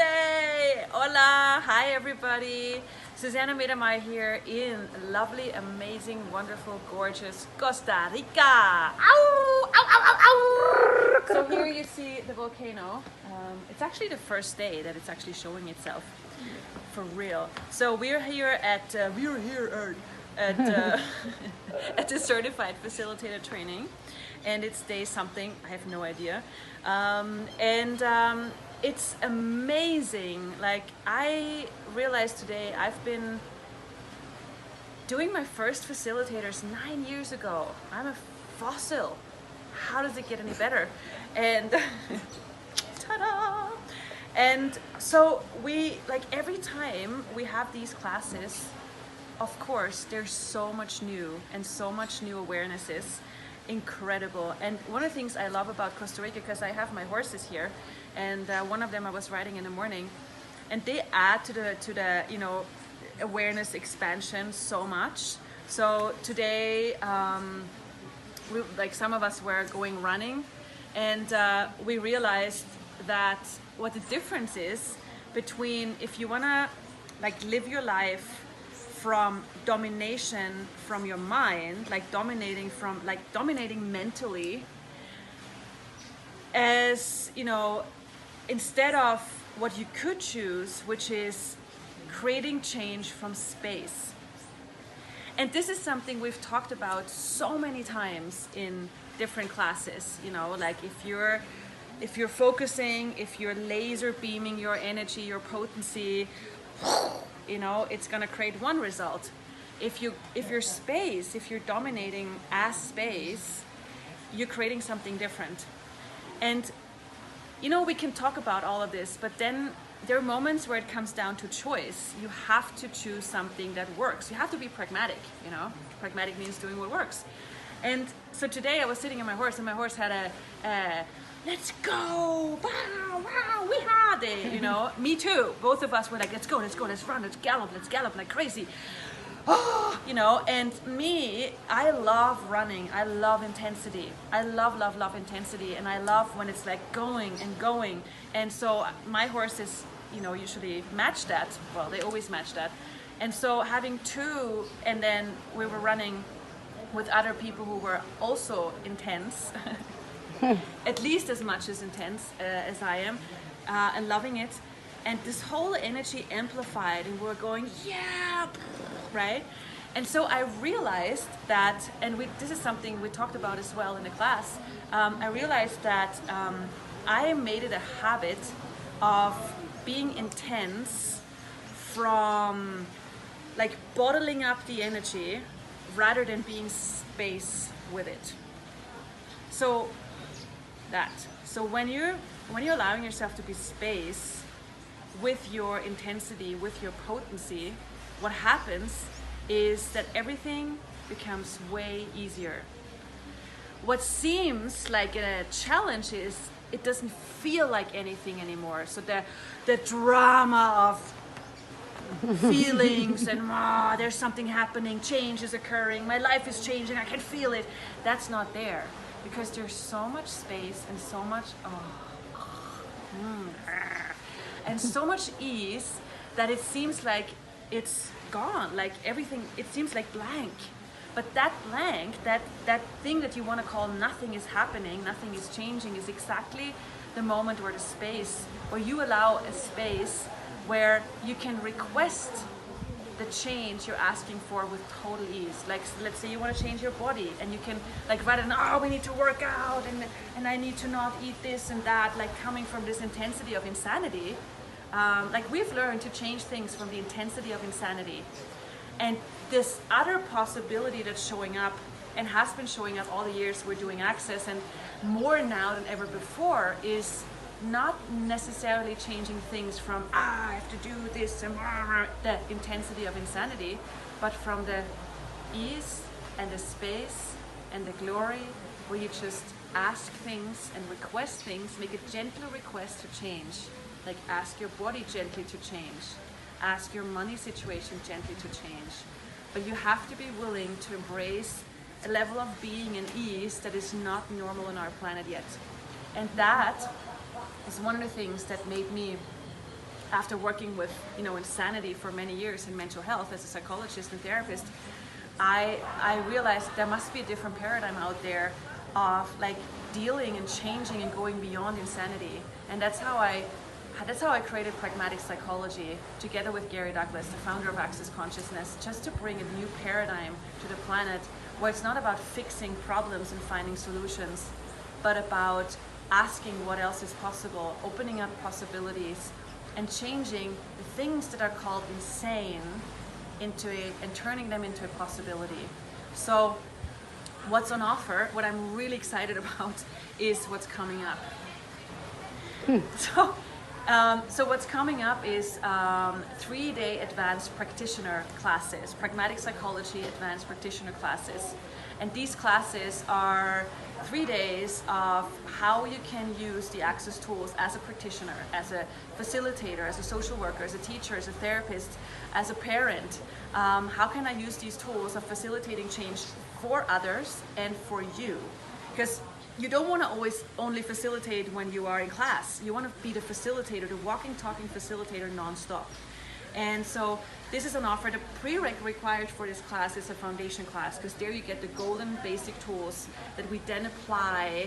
Yay! Hola! Hi everybody! Susanna Mittermaier here in lovely, amazing, wonderful, gorgeous Costa Rica! Ow! Ow, ow, ow, ow! So here you see the volcano. It's actually the first day that it's actually showing itself. For real. So we're here at at the certified facilitator training, and it's day something, I have no idea, it's amazing. Like, I realized today I've been doing my first facilitators 9 years ago. I'm a fossil. How does it get any better? And ta-da! And so we, like, every time we have these classes, of course, there's so much new and so much new awarenesses. Incredible. And one of the things I love about Costa Rica, because I have my horses here, and one of them I was riding in the morning, and they add to the awareness expansion so much. So today, some of us were going running, and we realized that what the difference is between if you wanna live your life from domination from your mind, dominating mentally, as instead of what you could choose, which is creating change from space. And this is something we've talked about so many times in different classes, if you're focusing, if you're laser beaming your energy, your potency, it's going to create one result. If you're dominating as space, you're creating something different. And we can talk about all of this, but then there are moments where it comes down to choice. You have to choose something that works. You have to be pragmatic, Pragmatic means doing what works. And so today I was sitting on my horse, and my horse had a let's go, wow, wow, we had it, me too. Both of us were like, let's go, let's run, let's gallop like crazy. Oh, and me, I love running. I love intensity. I love intensity, and I love when it's like going and going. And so my horses, usually match that. Well, they always match that. And so having two, and then we were running with other people who were also intense, at least as much as intense as I am, and loving it. And this whole energy amplified, and we're going, yeah, right? And so I realized that, and this is something we talked about as well in the class, I realized that I made it a habit of being intense from bottling up the energy rather than being space with it. So when you're allowing yourself to be space with your intensity, with your potency, what happens is that everything becomes way easier. What seems like a challenge is it doesn't feel like anything anymore. So the drama of feelings and there's something happening, change is occurring, my life is changing, I can feel it. That's not there, because there's so much space and so much and so much ease that it seems like it's gone, like everything, it seems like blank. But that blank, that thing that you want to call nothing is happening, nothing is changing, is exactly the moment where the space, where you allow a space where you can request the change you're asking for with total ease. Like, let's say you want to change your body, and you can, rather than, we need to work out, and I need to not eat this and that, coming from this intensity of insanity, we've learned to change things from the intensity of insanity. And this other possibility that's showing up, and has been showing up all the years we're doing Access, and more now than ever before, is not necessarily changing things from I have to do this and the intensity of insanity, but from the ease and the space and the glory, where you just ask things and request things, make a gentle request to change. Like, ask your body gently to change, ask your money situation gently to change. But you have to be willing to embrace a level of being and ease that is not normal on our planet yet. And that is one of the things that made me after working with, insanity for many years in mental health as a psychologist and therapist, I realized there must be a different paradigm out there of like dealing and changing and going beyond insanity. And that's how I created Pragmatic Psychology together with Gary Douglas, the founder of Access Consciousness, just to bring a new paradigm to the planet where it's not about fixing problems and finding solutions, but about asking what else is possible, opening up possibilities, and changing the things that are called insane and turning them into a possibility. So what's on offer, what I'm really excited about, is what's coming up. So what's coming up is 3-day advanced practitioner classes, Pragmatic Psychology advanced practitioner classes. And these classes are 3 days of how you can use the Access tools as a practitioner, as a facilitator, as a social worker, as a teacher, as a therapist, as a parent. How can I use these tools of facilitating change for others and for you? Because you don't want to always only facilitate when you are in class. You want to be the facilitator, the walking, talking facilitator nonstop. And so this is an offer. The prereq required for this class is a foundation class, because there you get the golden basic tools that we then apply